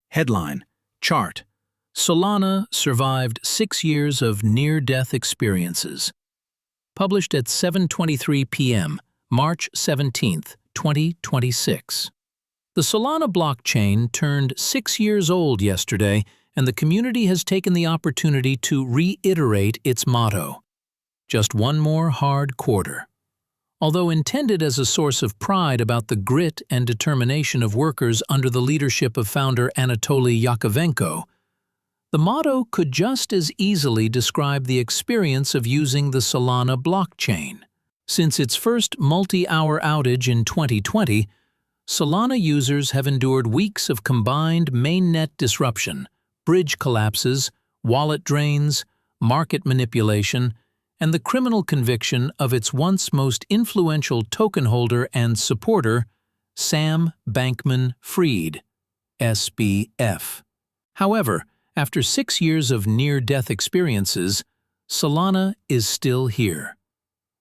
Headline: Chart. Solana survived 6 years of near-death experiences. Published at 7:23 p.m., March 17, 2026. The Solana blockchain turned 6 years old yesterday, and the community has taken the opportunity to reiterate its motto: just one more hard quarter. Although intended as a source of pride about the grit and determination of workers under the leadership of founder Anatoly Yakovenko, the motto could just as easily describe the experience of using the Solana blockchain. Since its first multi-hour outage in 2020, Solana users have endured weeks of combined mainnet disruption, bridge collapses, wallet drains, market manipulation, and the criminal conviction of its once most influential token holder and supporter, Sam Bankman-Fried, SBF. However, after 6 years of near-death experiences, Solana is still here.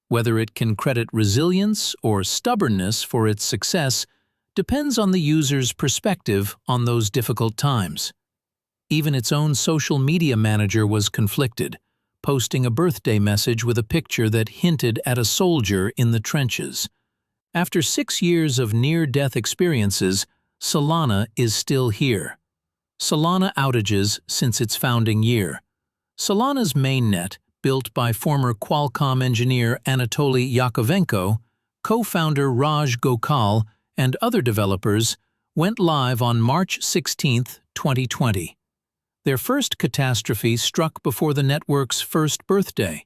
Whether it can credit resilience or stubbornness for its success depends on the user's perspective on those difficult times. Even its own social media manager was conflicted, posting a birthday message with a picture that hinted at a soldier in the trenches. After 6 years of near-death experiences, Solana is still here. Solana outages since its founding year. Solana's mainnet, built by former Qualcomm engineer Anatoly Yakovenko, co-founder Raj Gokal, and other developers, went live on March 16, 2020. Their first catastrophe struck before the network's first birthday.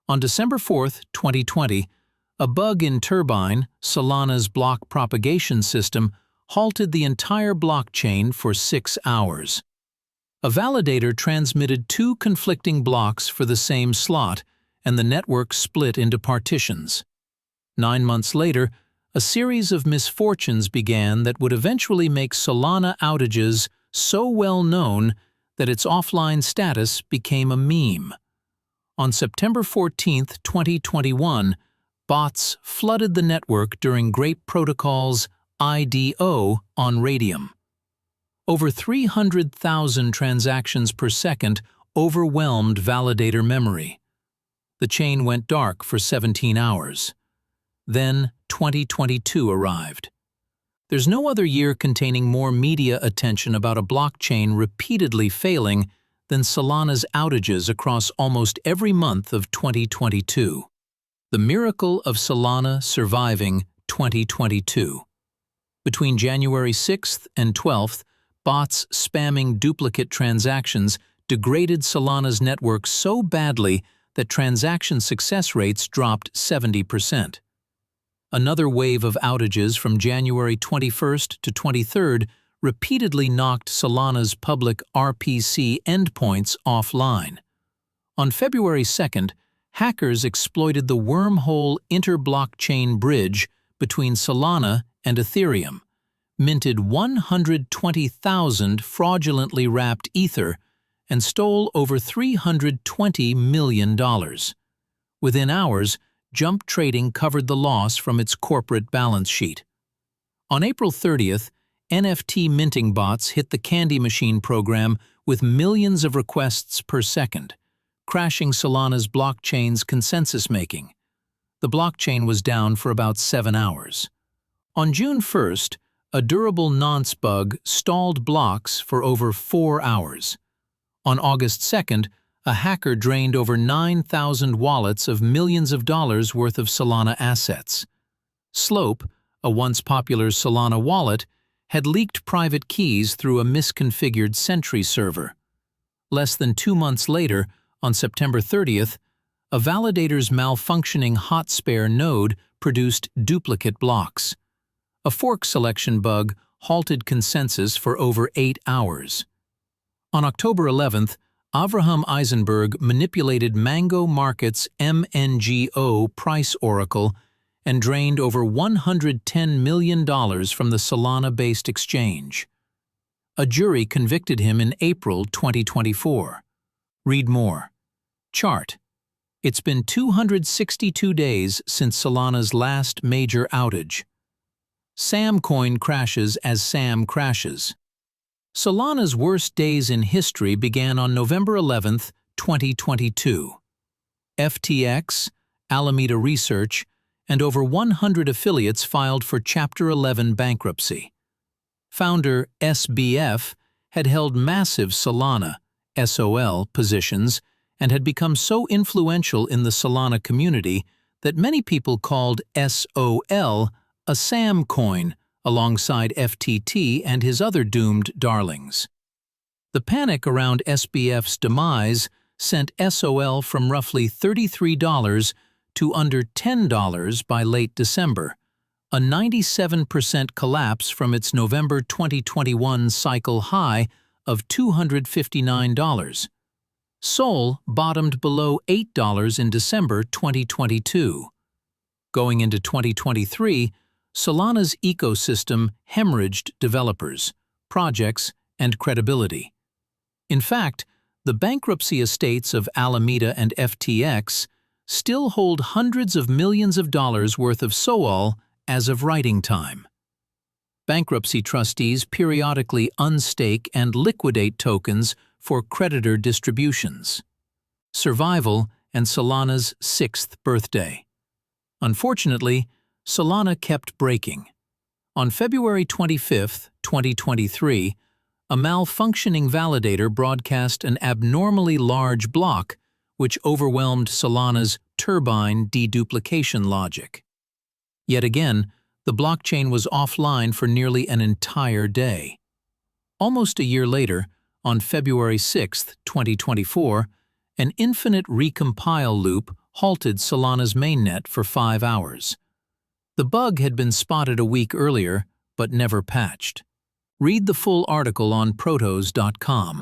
On December 4, 2020, a bug in Turbine, Solana's block propagation system, halted the entire blockchain for 6 hours. A validator transmitted 2 conflicting blocks for the same slot, and the network split into partitions. 9 months later, a series of misfortunes began that would eventually make Solana outages so well known that its offline status became a meme. On September 14, 2021, bots flooded the network during Grape Protocol's IDO on Radium. Over 300,000 transactions per second overwhelmed validator memory. The chain went dark for 17 hours. Then 2022 arrived. There's no other year containing more media attention about a blockchain repeatedly failing than Solana's outages across almost every month of 2022. The miracle of Solana surviving 2022. Between January 6th and 12th, bots spamming duplicate transactions degraded Solana's network so badly that transaction success rates dropped 70%. Another wave of outages from January 21st to 23rd repeatedly knocked Solana's public RPC endpoints offline. On February 2nd, hackers exploited the wormhole inter-blockchain bridge between Solana and Ethereum, minted 120,000 fraudulently wrapped Ether, and stole over $320 million. Within hours, Jump Trading covered the loss from its corporate balance sheet. On April 30th, NFT minting bots hit the Candy Machine program with millions of requests per second, crashing Solana's blockchain's consensus making. The blockchain was down for about 7 hours. On June 1st, a durable nonce bug stalled blocks for over 4 hours. On August 2nd, a hacker drained over 9,000 wallets of millions of dollars worth of Solana assets. Slope, a once popular Solana wallet, had leaked private keys through a misconfigured Sentry server. Less than 2 months later, on September 30th, a validator's malfunctioning hotspare node produced duplicate blocks. A fork selection bug halted consensus for over 8 hours. On October 11th, Avraham Eisenberg manipulated Mango Market's MNGO price oracle and drained over $110 million from the Solana-based exchange. A jury convicted him in April 2024. Read more. Chart. It's been 262 days since Solana's last major outage. Sam coin crashes as Sam crashes. Solana's worst days in history began on November 11, 2022. FTX, Alameda Research, and over 100 affiliates filed for Chapter 11 bankruptcy. Founder SBF had held massive Solana (SOL) positions and had become so influential in the Solana community that many people called SOL a Sam coin alongside FTT and his other doomed darlings. The panic around SBF's demise sent SOL from roughly $33 to under $10 by late December, a 97% collapse from its November 2021 cycle high of $259. SOL bottomed below $8 in December 2022. Going into 2023, Solana's ecosystem hemorrhaged developers, projects, and credibility. In fact, the bankruptcy estates of Alameda and FTX still hold hundreds of millions of dollars worth of SOL as of writing time. Bankruptcy trustees periodically unstake and liquidate tokens for creditor distributions. Survival and Solana's 6th birthday. Unfortunately, Solana kept breaking. On February 25, 2023, a malfunctioning validator broadcast an abnormally large block which overwhelmed Solana's turbine deduplication logic. Yet again, the blockchain was offline for nearly an entire day. Almost a year later, on February 6, 2024, an infinite recompile loop halted Solana's mainnet for 5 hours. The bug had been spotted a week earlier, but never patched. Read the full article on protos.com.